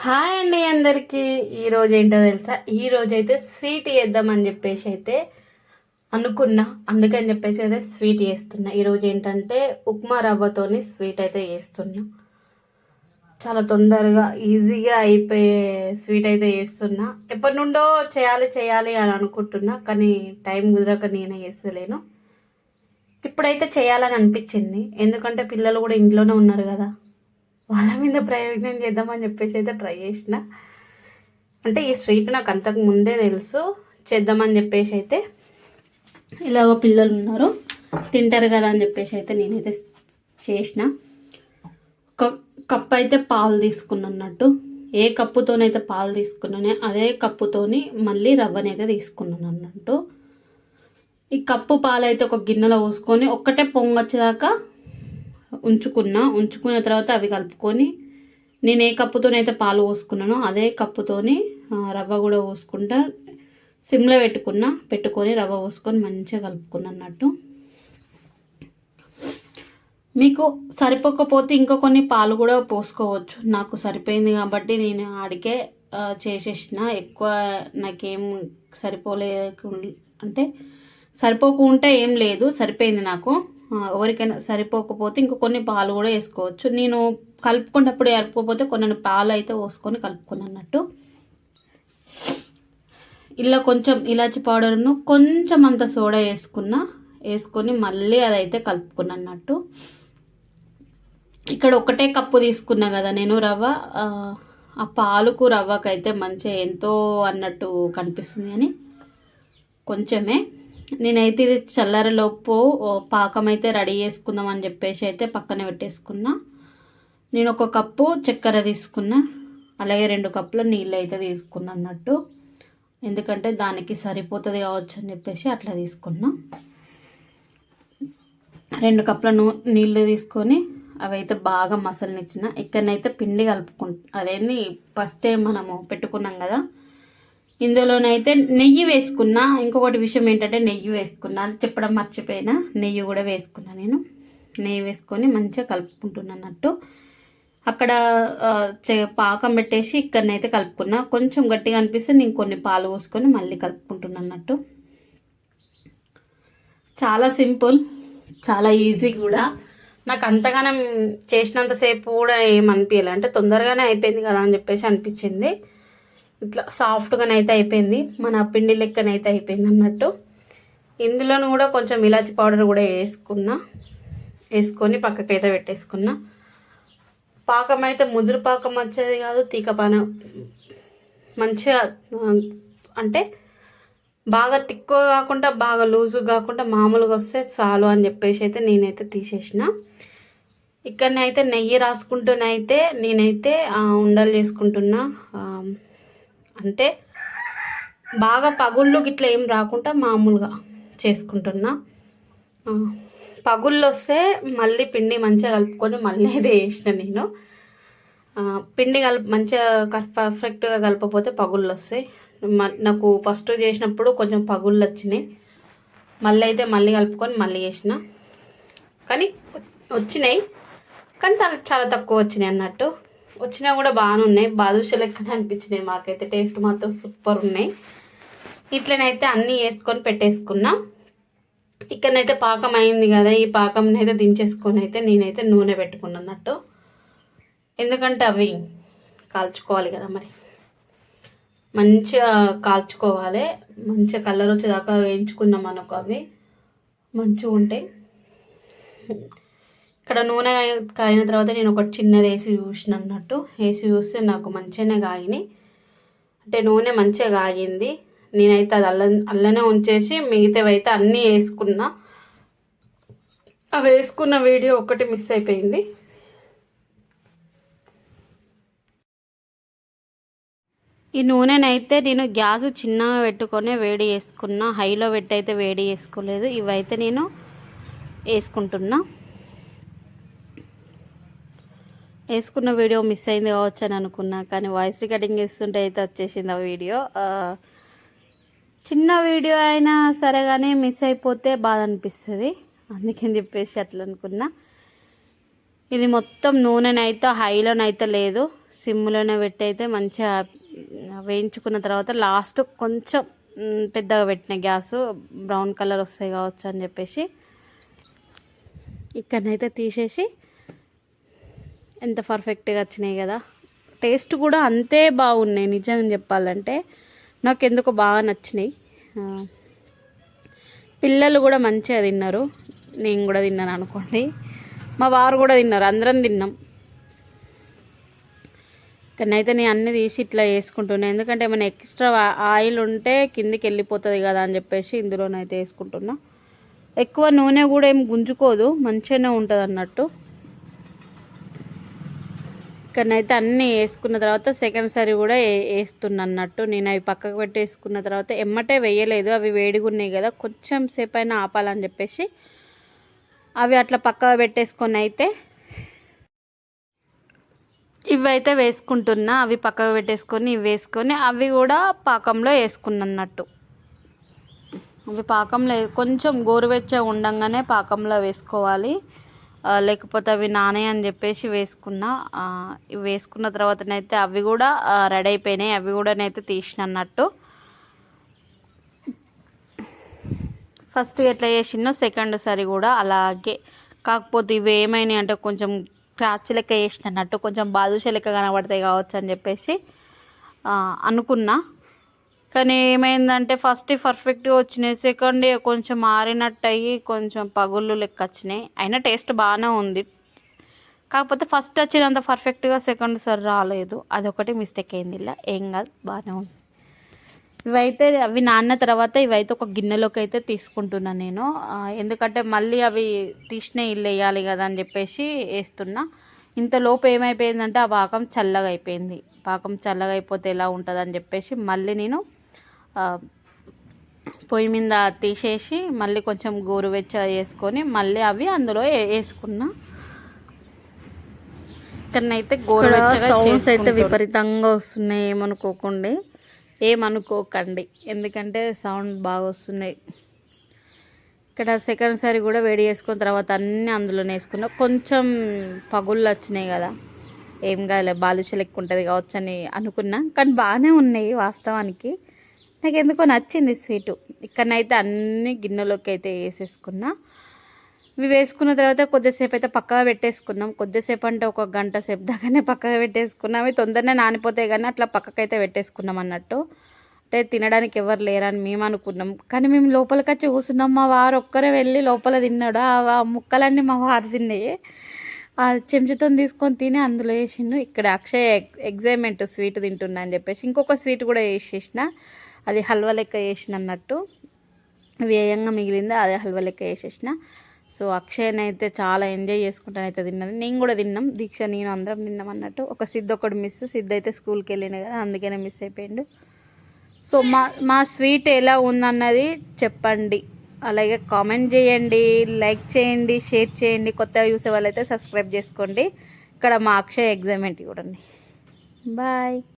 Hi అండి అందరికీ. ఈరోజు ఏంటో తెలుసా? ఈరోజు అయితే స్వీట్ చేద్దామని చెప్పేసి అయితే అనుకున్నా. అందుకని చెప్పేసి అయితే స్వీట్ చేస్తున్నా. ఈరోజు ఏంటంటే ఉప్మా రవ్వతోని స్వీట్ అయితే చేస్తున్నా. చాలా తొందరగా ఈజీగా అయిపోయే స్వీట్ అయితే చేస్తున్నా. ఎప్పటి నుండో చేయాలి చేయాలి అని అనుకుంటున్నా, కానీ టైం కుదరక నేనే చేస్తలేను. ఇప్పుడైతే చేయాలని అనిపించింది, ఎందుకంటే పిల్లలు కూడా ఇంట్లోనే ఉన్నారు కదా, వాళ్ళ మీద ప్రయోజనం చేద్దామని చెప్పేసి అయితే ట్రై చేసిన. అంటే ఈ స్వీట్ నాకు అంతకు ముందే తెలుసు, చేద్దామని చెప్పేసి అయితే ఇలాగ పిల్లలు ఉన్నారు తింటారు కదా అని చెప్పేసి అయితే నేనైతే చేసిన. ఒక కప్ అయితే పాలు తీసుకున్నట్టు, ఏ కప్పుతోనైతే పాలు తీసుకున్నానే అదే కప్పుతోని మళ్ళీ రవ్వనైతే తీసుకున్నాను అన్నట్టు. ఈ కప్పు పాలు అయితే ఒక గిన్నెలో పోసుకొని ఒక్కటే పొంగొచ్చేదాకా ఉంచుకున్న తర్వాత అవి కలుపుకొని, నేను ఏ కప్పుతోనైతే పాలు పోసుకున్నానో అదే కప్పుతోని రవ్వ కూడా పోసుకుంటా సిమ్లో పెట్టుకొని రవ్వ పోసుకొని మంచిగా కలుపుకున్నట్టు. మీకు సరిపోకపోతే ఇంకో కొన్ని పాలు కూడా పోసుకోవచ్చు. నాకు సరిపోయింది కాబట్టి నేను ఆడికే చేసేసిన. ఎక్కువ నాకేం సరిపోలేదు అంటే సరిపోకుంటే ఏం లేదు, సరిపోయింది నాకు. ఎవరికైనా సరిపోకపోతే ఇంకో కొన్ని పాలు కూడా వేసుకోవచ్చు. నేను కలుపుకున్నప్పుడు సరిపోతే కొన్ని పాలు అయితే పోసుకొని కలుపుకున్నట్టు. ఇలా కొంచెం ఇలాచి పౌడర్ను కొంచెం అంత సోడా వేసుకొని మళ్ళీ అదైతే కలుపుకున్నట్టు. ఇక్కడ ఒకటే కప్పు తీసుకున్నా కదా నేను రవ్వ, ఆ పాలుకు రవ్వకైతే మంచిగా ఎంతో అన్నట్టు కనిపిస్తుంది అని కొంచెమే. నేనైతే ఇది చల్లారలోపు పాకం అయితే రెడీ చేసుకుందాం అని చెప్పేసి అయితే పక్కన పెట్టేసుకున్నా. నేను ఒక కప్పు చక్కెర తీసుకున్నా, అలాగే 2 కప్పుల నీళ్ళు అయితే తీసుకున్నా అన్నట్టు. ఎందుకంటే దానికి సరిపోతుంది కావచ్చు అని చెప్పేసి అట్లా తీసుకున్నా. 2 కప్పుల నీళ్ళు తీసుకొని అవి అయితే బాగా మసలనిచ్చిన. ఇక్కడనైతే పిండి అదేంది ఫస్ట్ మనము పెట్టుకున్నాం కదా, ఇందులోనైతే నెయ్యి వేసుకున్నా. ఇంకొకటి విషయం ఏంటంటే నెయ్యి వేసుకున్నా, అది చెప్పడం మర్చిపోయినా. నెయ్యి కూడా వేసుకున్నా. నేను నెయ్యి వేసుకొని మంచిగా కలుపుకుంటున్నట్టు. అక్కడ పాకం పెట్టేసి ఇక్కడనైతే కలుపుకున్నా. కొంచెం గట్టిగా అనిపిస్తే నేను కొన్ని పాలు పోసుకొని మళ్ళీ కలుపుకుంటున్నట్టు. చాలా సింపుల్, చాలా ఈజీ కూడా. నాకు అంతగానం చేసినంతసేపు కూడా ఏమనిపించలే, అంటే తొందరగానే అయిపోయింది కదా అని చెప్పేసి అనిపించింది. ఇట్లా సాఫ్ట్గానైతే అయిపోయింది, మన పిండి లెక్కనైతే అయిపోయింది అన్నట్టు. ఇందులోనూ కూడా కొంచెం ఇలాచి పౌడర్ కూడా వేసుకొని పక్కకైతే పెట్టేసుకున్నా. పాకం అయితే ముదురు పాకం వచ్చేది కాదు, తీగపానం మంచిగా, అంటే బాగా తిక్కువ కాకుండా బాగా లూజు కాకుండా మామూలుగా వస్తే చాలు అని చెప్పేసి అయితే నేనైతే తీసేసిన. ఇక్కడనైతే నెయ్యి రాసుకుంటూనైతే నేనైతే ఉండలు చేసుకుంటున్నా. అంటే బాగా పగుళ్ళు గిట్లా ఏం రాకుండా మామూలుగా చేసుకుంటున్నా. పగుళ్ళు వస్తే మళ్ళీ పిండి మంచిగా కలుపుకొని మళ్ళీ అయితే వేసిన నేను. పిండి మంచిగా పర్ఫెక్ట్గా కలపకపోతే పగుళ్ళు వస్తాయి. నాకు ఫస్ట్ చేసినప్పుడు కొంచెం పగుళ్ళు వచ్చినాయి, మళ్ళీ కలుపుకొని మళ్ళీ చేసిన. కానీ వచ్చినాయి, కానీ చాలా తక్కువ వచ్చినాయి అన్నట్టు. వచ్చినా కూడా బాగానే ఉన్నాయి, బాదుషా లెక్కనే అనిపించినాయి మాకైతే. టేస్ట్ మాత్రం సూపర్ ఉన్నాయి. ఇట్లనైతే అన్నీ వేసుకొని పెట్టేసుకున్నా. ఇక్కడనైతే పాకం అయింది కదా, ఈ పాకంని అయితే దించేసుకొని అయితే నేనైతే నూనె పెట్టుకున్నట్టు. ఎందుకంటే అవి కాల్చుకోవాలి కదా, మరి మంచిగా కాల్చుకోవాలి. మంచిగా కలర్ వచ్చేదాకా వేయించుకున్నాం అనుకో, అవి మంచిగా ఉంటాయి. ఇక్కడ నూనె కాగిన తర్వాత నేను ఒకటి చిన్నది వేసి చూస్తే నాకు మంచిగానే కాగినాయి. అంటే నూనె మంచిగా కాగింది. నేనైతే అది అల్లనే ఉంచేసి మిగతావి అయితే అన్నీ వేసుకున్నా. అవి వేసుకున్న వీడియో ఒకటి మిస్ అయిపోయింది. ఈ నూనెనైతే నేను గ్యాస్ చిన్నగా పెట్టుకొని వేడి చేసుకున్నా, హైలో పెట్టి అయితే వేడి చేసుకోలేదు. ఇవైతే నేను వేసుకుంటున్నా. వేసుకున్న వీడియో మిస్ అయింది కావచ్చు అని అనుకున్నా, కానీ వాయిస్ రికార్డింగ్ చేస్తుంటే అయితే వచ్చేసింది ఆ వీడియో. చిన్న వీడియో అయినా సరే కానీ మిస్ అయిపోతే బాధ అనిపిస్తుంది, అందుకని చెప్పేసి అట్లా అనుకున్నా. ఇది మొత్తం నూనెనైతే హైలోనైతే లేదు, సిమ్లోనే పెట్టి అయితే మంచిగా వేయించుకున్న తర్వాత లాస్ట్ కొంచెం పెద్దగా పెట్టిన గ్యాస్ బ్రౌన్ కలర్ వస్తాయి కావచ్చు అని చెప్పేసి ఇక్కడనైతే తీసేసి ఎంత పర్ఫెక్ట్గా వచ్చినాయి కదా. టేస్ట్ కూడా అంతే బాగున్నాయి నిజం చెప్పాలంటే. నాకు ఎందుకో బాగా నచ్చినాయి. పిల్లలు కూడా మంచిగా తిన్నారు, నేను కూడా తిన్నాను అనుకోండి, మా వారు కూడా తిన్నారు, అందరం తిన్నాం. ఇక్కడనైతే నేను అన్నీ తీసి ఇట్లా వేసుకుంటున్నాను, ఎందుకంటే ఏమైనా ఎక్స్ట్రా ఆయిల్ ఉంటే కిందికి వెళ్ళిపోతుంది కదా అని చెప్పేసి ఇందులోనైతే వేసుకుంటున్నా. ఎక్కువ నూనె కూడా ఏం గుంజుకోదు, మంచిగానే ఉంటుంది అన్నట్టు. ఇక్కడనైతే అన్నీ వేసుకున్న తర్వాత సెకండ్ సారి కూడా వేస్తున్నా అన్నట్టు. నేను అవి పక్కకు పెట్టి వేసుకున్న తర్వాత ఎమ్మటే వేయలేదు, అవి వేడిగా ఉన్నాయి కదా, కొంచెం సేపు అయినా ఆపాలని చెప్పేసి అవి అట్లా పక్కకు పెట్టేసుకొని అయితే ఇవైతే వేసుకుంటున్నా. అవి పక్కకు పెట్టేసుకొని ఇవి వేసుకొని అవి కూడా పాకంలో వేసుకున్నట్టు. అవి పాకంలో కొంచెం గోరువెచ్చగా ఉండంగానే పాకంలో వేసుకోవాలి, లేకపోతే అవి నానే అని చెప్పేసి వేసుకున్నా. ఇవి వేసుకున్న తర్వాతనైతే అవి కూడా రెడీ అయిపోయినాయి, అవి కూడా నైతే తీసినట్టు. ఫస్ట్ ఎట్లా చేసినో సెకండ్ సారి కూడా అలాగే, కాకపోతే ఇవి ఏమైనాయి అంటే కొంచెం క్రాచ్ లెక్క చేసినట్టు, కొంచెం బాదుషా లెక్క కనబడతాయి కావచ్చు అని చెప్పేసి అనుకున్నా. కానీ ఏమైందంటే ఫస్ట్ పర్ఫెక్ట్గా వచ్చినాయి, సెకండ్ కొంచెం మారినట్టు అయ్యి కొంచెం పగుళ్ళు లెక్క వచ్చినాయి. అయినా టేస్ట్ బాగానే ఉంది, కాకపోతే ఫస్ట్ వచ్చినంత పర్ఫెక్ట్గా సెకండ్ సారి రాలేదు, అదొకటి మిస్టేక్ అయింది. ఇలా ఏం కాదు, బాగానే ఉంది. ఇవైతే అవి నాన్న తర్వాత ఇవైతే ఒక గిన్నెలోకి అయితే తీసుకుంటున్నాను నేను, ఎందుకంటే మళ్ళీ అవి తీసిన ఇల్లు వేయాలి కదా అని చెప్పేసి వేస్తున్నా. ఇంతలోపు ఏమైపోయిందంటే ఆ పాకం చల్లగా అయిపోయింది. పాకం చల్లగా అయిపోతే ఎలా ఉంటుంది అని చెప్పేసి మళ్ళీ నేను పొయ్యి మీద తీసేసి మళ్ళీ కొంచెం గోరువెచ్చగా చేసుకొని మళ్ళీ అవి అందులో వేసుకున్నా. ఇక్కడనైతే గోరువెచ్చగా సౌండ్స్ అయితే విపరీతంగా వస్తున్నాయి, ఏమనుకోకండి ఎందుకంటే సౌండ్ బాగా వస్తున్నాయి. ఇక్కడ సెకండ్ సారి కూడా వేడి చేసుకున్న తర్వాత అన్నీ అందులోనే వేసుకున్నా. కొంచెం పగుళ్ళు వచ్చినాయి కదా, ఏం కాలే, బాదుషా లెక్క ఉంటుంది కావచ్చు అని అనుకున్నా, కానీ బాగానే ఉన్నాయి వాస్తవానికి. నాకు ఎందుకో నచ్చింది స్వీటు. ఇక్కడనైతే అన్ని గిన్నెలోకి అయితే వేసేసుకున్నా. ఇవి వేసుకున్న తర్వాత కొద్దిసేపు అయితే పక్కగా పెట్టేసుకున్నాం. కొద్దిసేపు అంటే ఒక గంట సేపు దాకానే పక్కగా పెట్టేసుకున్నాం. అవి తొందరనే నానిపోతాయి కానీ అట్లా పక్కకైతే పెట్టేసుకున్నాం అన్నట్టు. అంటే తినడానికి ఎవరు లేరని మేము అనుకున్నాం, కానీ మేము లోపలికి వచ్చి కూర్చున్నాం. మా వారు ఒక్కరే వెళ్ళి లోపల తిన్నాడు, ఆ ముక్కలన్నీ మా వారు తిన్నాయి. ఆ చెంచాతో తీసుకొని తిని అందులో వేసిండు. ఇక్కడ అక్షయ్ ఎగ్జైట్మెంట్ స్వీట్ తింటున్నా అని చెప్పేసి ఇంకొక స్వీట్ కూడా వేసేసిన, అది హల్వా లెక్క వేసిన అన్నట్టు. వేయంగా మిగిలింది, అదే హల్వా లెక్క వేసేసిన. సో అక్షయ్నైతే చాలా ఎంజాయ్ చేసుకుంటానైతే తిన్నది, నేను కూడా తిన్నాం, దీక్ష నేను అందరం తిన్నాం అన్నట్టు. ఒక సిద్ధు ఒకటి మిస్, సిద్ధు అయితే స్కూల్కి వెళ్ళిన కదా అందుకనే మిస్ అయిపోయిండు. సో మా స్వీట్ ఎలా ఉందన్నది చెప్పండి, అలాగే కామెంట్ చేయండి, లైక్ చేయండి, షేర్ చేయండి. కొత్తగా చూసే వాళ్ళైతే సబ్స్క్రైబ్ చేసుకోండి. ఇక్కడ మా అక్షయ్ ఎగ్జైట్మెంట్ చూడండి. బాయ్.